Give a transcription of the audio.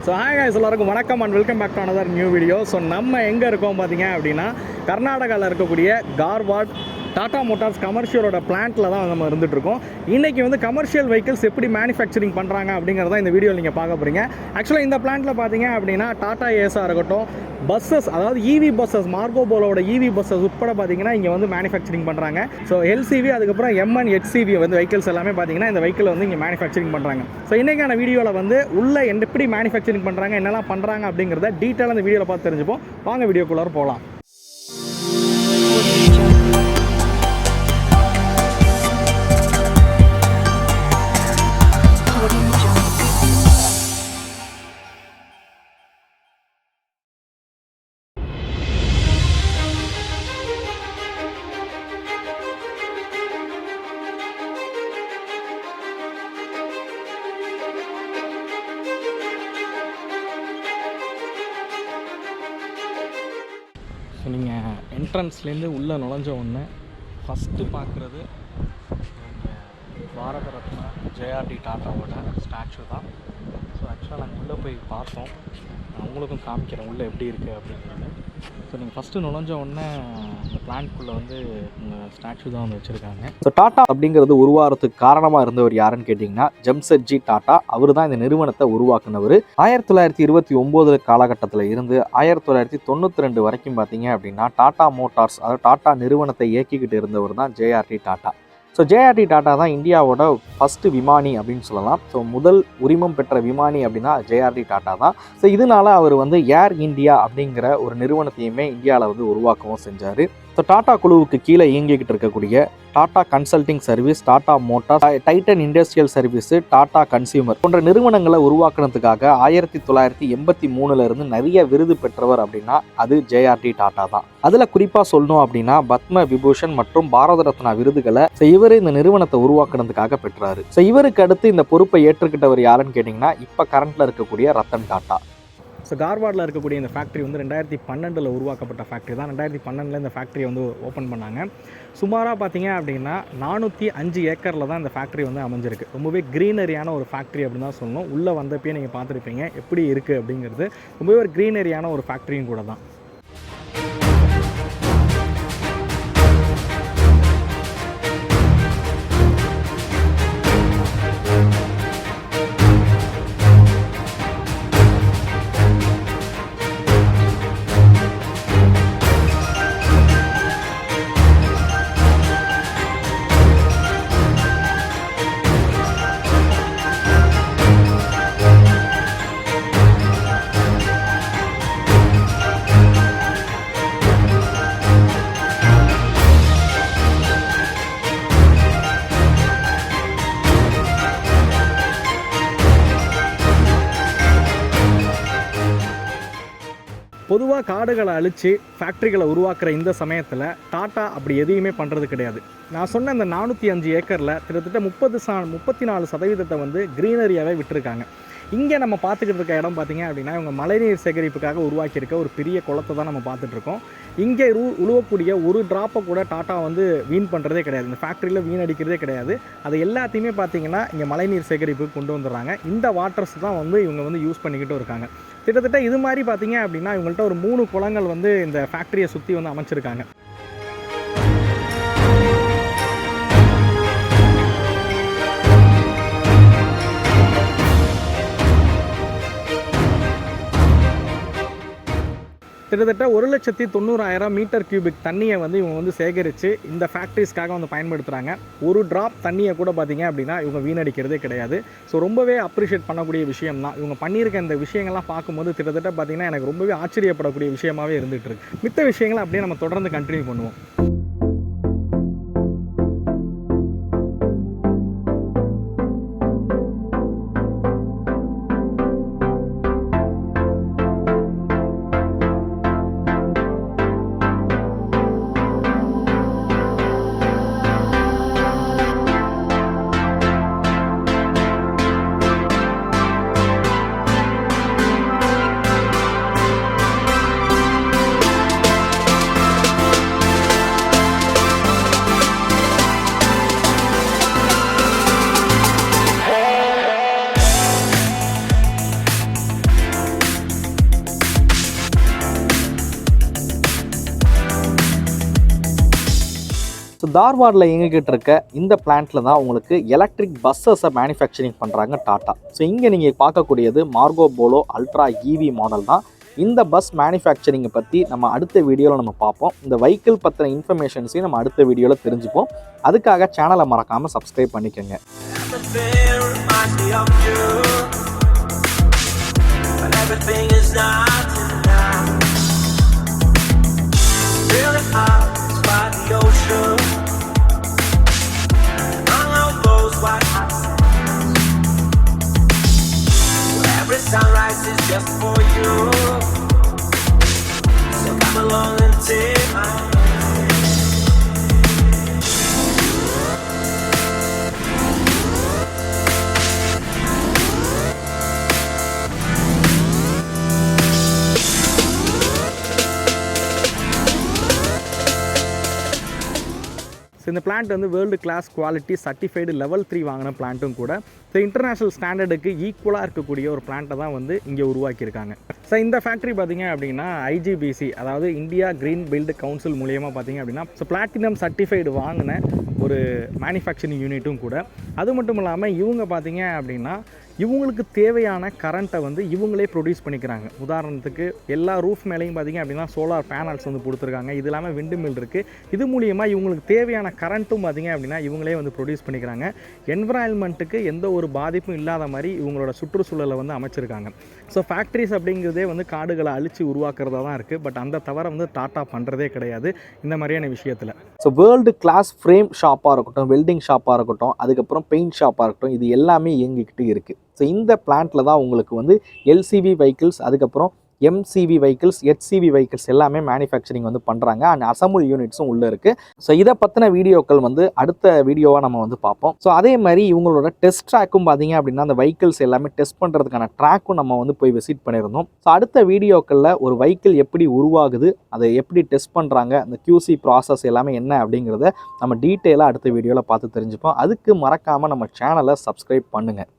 So hi guys, எல்லாருக்கும் வணக்கம் and welcome back to another new video. So நம்ம எங்கே இருக்கோம் பார்த்தீங்க அப்படின்னா கர்நாடகாவில் இருக்கக்கூடிய தார்வாட் டாடா மோட்டார்ஸ் கமர்ஷியலோட பிளான்ட்டில் தான் நம்ம இருந்துகிட்ருக்கோம். இன்றைக்கி வந்து கமர்ஷியல் வெஹிக்கிள்ஸ் எப்படி மேனுஃபேக்சரிங் பண்ணுறாங்க அப்படிங்கிறத இந்த வீடியோவில் நீங்கள் பார்க்க போகிறீங்க. ஆக்சுவலாக இந்த பிளான்ட்டில் பார்த்தீங்க அப்படின்னா டாடா ஏஸாக இருக்கட்டும், பஸ்ஸஸ், அதாவது இவி பஸ்ஸஸ், மார்கோ போலோட இவி பஸ்ஸஸ் உட்பட பார்த்தீங்கன்னா இங்கே வந்து மேனுஃபேக்சரிங் பண்ணுறாங்க. ஸோ எல்சிவி அதுக்கப்புறம் எம்என் ஹெச்சிவி வந்து வெஹிக்கிள்ஸ் எல்லாமே பார்த்தீங்கன்னா இந்த வெஹிக்கிள் வந்து இங்கே மேனுஃபேக்சரிங் பண்ணுறாங்க. ஸோ இன்றைக்கான வீடியோவில் வந்து உள்ள எப்படி மேனுஃபேக்சரிங் பண்ணுறாங்க, என்னெல்லாம் பண்ணுறாங்க அப்படிங்கிறத டீட்டெயிலாக இந்த வீடியோவில் பார்த்து தெரிஞ்சுப்போம். வாங்க வீடியோக்குள்ளார போகலாம். ஸோ நீங்கள் என்ட்ரன்ஸ்லேருந்து உள்ளே நுழைஞ்ச உடனே ஃபஸ்ட்டு பார்க்குறது பாரத ரத்னா ஜேஆர்டி டாட்டாவோட ஸ்டாச்சு தான். ஸோ ஆக்சுவலாக நாங்கள் உள்ளே போய் பார்த்தோம், நான் உங்களுக்கும் காமிக்கிறேன் உள்ளே எப்படி இருக்குது அப்படிங்கிறது. ஸோ நீங்கள் ஃபஸ்ட்டு நுழைஞ்ச உடனே இந்த பிளான்ட்குள்ளே வந்து இந்த ஸ்டாச்சு தான் வந்து வச்சுருக்காங்க. ஸோ டாட்டா அப்படிங்கிறது உருவாகிறதுக்கு காரணமாக இருந்தவர் யாருன்னு கேட்டிங்கன்னா ஜம்செட்ஜி டாட்டா. அவர் தான் இந்த நிறுவனத்தை உருவாக்குனவர். 1929 காலகட்டத்தில் இருந்து 1992 வரைக்கும் பார்த்தீங்க அப்படின்னா டாட்டா மோட்டார்ஸ், அதாவது டாட்டா நிறுவனத்தை இயக்கிக்கிட்டு இருந்தவர் தான் JRD tata. So JRD tata தான் இந்தியாவோட ஃபஸ்ட்டு விமானி அப்படின்னு சொல்லலாம். ஸோ முதல் உரிமம் பெற்ற விமானி அப்படின்னா ஜேஆர்டி டாட்டா தான். ஸோ இதனால அவர் வந்து ஏர் இந்தியா அப்படிங்கிற ஒரு நிறுவனத்தையுமே இந்தியாவில் வந்து உருவாக்கவும் செஞ்சார். ஸோ டாட்டா குழுவுக்கு கீழே இயங்கிக்கிட்டு இருக்கக்கூடிய Tata consulting service, Tata Motors, Titan industrial service, Tata consumer போன்ற நிறுவனங்களை உருவாக்குனதுக்காக 1983 இருந்து நிறைய விருது பெற்றவர் அப்படின்னா அது ஜேஆர்டி டாட்டா தான். அதில் குறிப்பாக சொல்லணும் அப்படின்னா பத்ம விபூஷன் மற்றும் பாரத ரத்னா விருதுகளை இவர் இந்த நிறுவனத்தை உருவாக்குனதுக்காக பெற்றாரு. ஸோ இவருக்கு அடுத்து இந்த பொறுப்பை ஏற்றுக்கிட்டவர் யாருன்னு கேட்டிங்கன்னா இப்போ கரண்ட்டில் இருக்கக்கூடிய ரத்தன் டாட்டா. ஸோ தார்வாடில் இருக்கக்கூடிய இந்த ஃபேக்ட்ரி வந்து 2012 உருவாக்கப்பட்ட ஃபேக்ட்ரி தான். 2012 இந்த ஃபேக்ட்ரியை வந்து ஓப்பன் பண்ணாங்க. சுமாராக பார்த்தீங்க அப்படின்னா 405 ஏக்கரில் தான் இந்த ஃபேக்ட்ரி வந்து அமைஞ்சிருக்கு. ரொம்பவே க்ரீனரியான ஒரு ஃபேக்ட்ரி அப்படின்னு தான் சொல்லணும். உள்ளே வந்தப்பே நீங்கள் பார்த்துருப்பீங்க எப்படி இருக்குது அப்படிங்கிறது. ரொம்பவே ஒரு க்ரீனரியான ஒரு ஃபேக்ட்ரியும் கூட தான். பொதுவாக காடுகளை அழித்து ஃபேக்ட்ரிகளை உருவாக்குற இந்த சமயத்தில் டாட்டா அப்படி எதையுமே பண்ணுறது கிடையாது. நான் சொன்ன இந்த 405 ஏக்கரில் கிட்டத்தட்ட 34% வந்து க்ரீனரியாகவே விட்டுருக்காங்க. இங்கே நம்ம பார்த்துக்கிட்டு இருக்க இடம் பார்த்திங்க அப்படின்னா இவங்க மழைநீர் சேகரிப்புக்காக உருவாக்கியிருக்க ஒரு பெரிய குளத்தை தான் நம்ம பார்த்துட்ருக்கோம். இங்கே உழுவக்கூடிய ஒரு ட்ராப்பை கூட டாட்டா வந்து வீண் பண்ணுறதே கிடையாது. இந்த ஃபேக்ட்ரியில் வீணடிக்கிறதே கிடையாது. அது எல்லாத்தையுமே பார்த்திங்கன்னா இங்கே மழைநீர் சேகரிப்புக்கு கொண்டு வந்துடுறாங்க. இந்த வாட்டர்ஸ் தான் வந்து இவங்க வந்து யூஸ் பண்ணிக்கிட்டும் இருக்காங்க. கிட்டத்தட்ட இது மாதிரி பார்த்திங்க அப்படின்னா இவங்கள்ட்ட ஒரு 3 குளங்கள் வந்து இந்த ஃபேக்ட்ரியை சுற்றி வந்து அமைச்சிருக்காங்க. கிட்டத்தட்ட 1,90,000 மீட்டர் கியூபிக் தண்ணியை வந்து இவங்க வந்து சேகரித்து இந்த ஃபேக்ட்ரிஸ்க்காக வந்து பயன்படுத்துகிறாங்க. ஒரு ட்ராப் தண்ணியை கூட பார்த்திங்க அப்படின்னா இவங்க வீணடிக்கிறதே கிடையாது. ஸோ ரொம்பவே அப்ரிஷியேட் பண்ணக்கூடிய விஷயம் தான். இவங்க பண்ணியிருக்க இந்த விஷயங்கள்லாம் பார்க்கும்போது கிட்டத்தட்ட பார்த்திங்கன்னா எனக்கு ரொம்பவே ஆச்சரியப்படக்கூடிய விஷயமாகவே இருந்துகிட்டு இருக்கு. மித்த விஷயங்களை அப்படியே நம்ம தொடர்ந்து கண்டினியூ பண்ணுவோம். தார்வாடில் இயங்கிக்கிட்டு இருக்க இந்த பிளான்ட்டில் தான் உங்களுக்கு எலக்ட்ரிக் பஸ்ஸஸை மேனுஃபேக்சரிங் பண்ணுறாங்க டாட்டா. ஸோ இங்கே நீங்கள் பார்க்கக்கூடியது மார்கோ போலோ அல்ட்ரா இவி மாடல் தான். இந்த பஸ் மேனுஃபேக்சரிங்கை பற்றி நம்ம அடுத்த வீடியோவில் நம்ம பார்ப்போம். இந்த வெஹிக்கிள் பற்றின இன்ஃபர்மேஷன்ஸையும் நம்ம அடுத்த வீடியோவில் தெரிஞ்சுப்போம். அதுக்காக சேனலை மறக்காமல் சப்ஸ்கிரைப் பண்ணிக்கோங்க. Sunrise is just for you, so come along and take my hand. So இந்த பிளான்ட் வந்து world class quality certified level 3 வாங்கின பிளான்ட்டும் கூட. ஸோ இன்டர்நேஷ்னல் ஸ்டாண்டர்டுக்கு ஈக்குவலாக இருக்கக்கூடிய ஒரு பிளான்ட்டை தான் வந்து இங்கே உருவாக்கியிருக்காங்க. ஸோ இந்த ஃபேக்ட்ரி பார்த்திங்க அப்படின்னா ஐஜிபிசி, அதாவது இந்தியா க்ரீன் பில்டு கவுன்சில் மூலியமாக பார்த்திங்க அப்படின்னா ஸோ பிளாட்டினம் சர்டிஃபைடு வாங்கின ஒரு மேனுஃபேக்சரிங் யூனிட்டும் கூட. அது மட்டும் இல்லாமல் இவங்க பார்த்திங்க அப்படின்னா இவங்களுக்கு தேவையான கரண்ட்டை வந்து இவங்களே ப்ரொடியூஸ் பண்ணிக்கிறாங்க. உதாரணத்துக்கு எல்லா ரூஃப் மேலேயும் பார்த்திங்க அப்படின்னா சோலார் பேனல்ஸ் வந்து கொடுத்துருக்காங்க. இது இல்லாமல் விண்டு மில் இருக்குது. இது மூலியமாக இவங்களுக்கு தேவையான கரண்ட்டும் பார்த்திங்க அப்படின்னா இவங்களே வந்து ப்ரொடியூஸ் பண்ணிக்கிறாங்க. என்விரான்மெண்ட்டுக்கு எந்த ஒரு பாதிப்பும் இல்லாத மாதிரி இவங்களோட சுற்றுச்சூழலை வந்து அமைச்சிருக்காங்க. ஸோ ஃபேக்ட்ரிஸ் அப்படிங்கிறதே வந்து காடுகளை அழித்து உருவாக்குறதா தான் இருக்குது. பட் அந்த தவிர வந்து டாட்டா பண்ணுறதே கிடையாது இந்த மாதிரியான விஷயத்தில். ஸோ வேர்ல்டு கிளாஸ் ஃப்ரேம் ஷாப்பாக இருக்கட்டும், வெல்டிங் ஷாப்பாக இருக்கட்டும், அதுக்கப்புறம் பெயிண்ட் ஷாப்பாக இருக்கட்டும், இது எல்லாமே இயங்கிக்கிட்டு இருக்குது. ஸோ இந்த பிளான்ட்டில் தான் உங்களுக்கு வந்து எல்சிவி வெஹிக்கிள்ஸ், அதுக்கப்புறம் எம்சிவி வெஹிக்கிள்ஸ், ஹெச்சிவி வெஹிக்கிள்ஸ் எல்லாமே மேனுஃபேக்சரிங் வந்து பண்ணுறாங்க. அண்ட் அசம்பிள் யூனிட்ஸும் உள்ளே இருக்குது. ஸோ இதை பற்றின வீடியோக்கள் வந்து அடுத்த வீடியோவாக நம்ம வந்து பார்ப்போம். ஸோ அதே மாதிரி இவங்களோட டெஸ்ட் ட்ராக்கும் பார்த்தீங்க அப்படின்னா அந்த வெஹிக்கிள்ஸ் எல்லாமே டெஸ்ட் பண்ணுறதுக்கான ட்ராக்கும் நம்ம வந்து போய் விசிட் பண்ணியிருந்தோம். ஸோ அடுத்த வீடியோக்களில் ஒரு வெஹிக்கிள் எப்படி உருவாகுது, அதை எப்படி டெஸ்ட் பண்ணுறாங்க, அந்த QC ப்ராசஸ் எல்லாமே என்ன அப்படிங்கிறத நம்ம டீட்டெயிலாக அடுத்த வீடியோவில் பார்த்து தெரிஞ்சுப்போம். அதுக்கு மறக்காமல் நம்ம சேனலை சப்ஸ்கிரைப் பண்ணுங்கள்.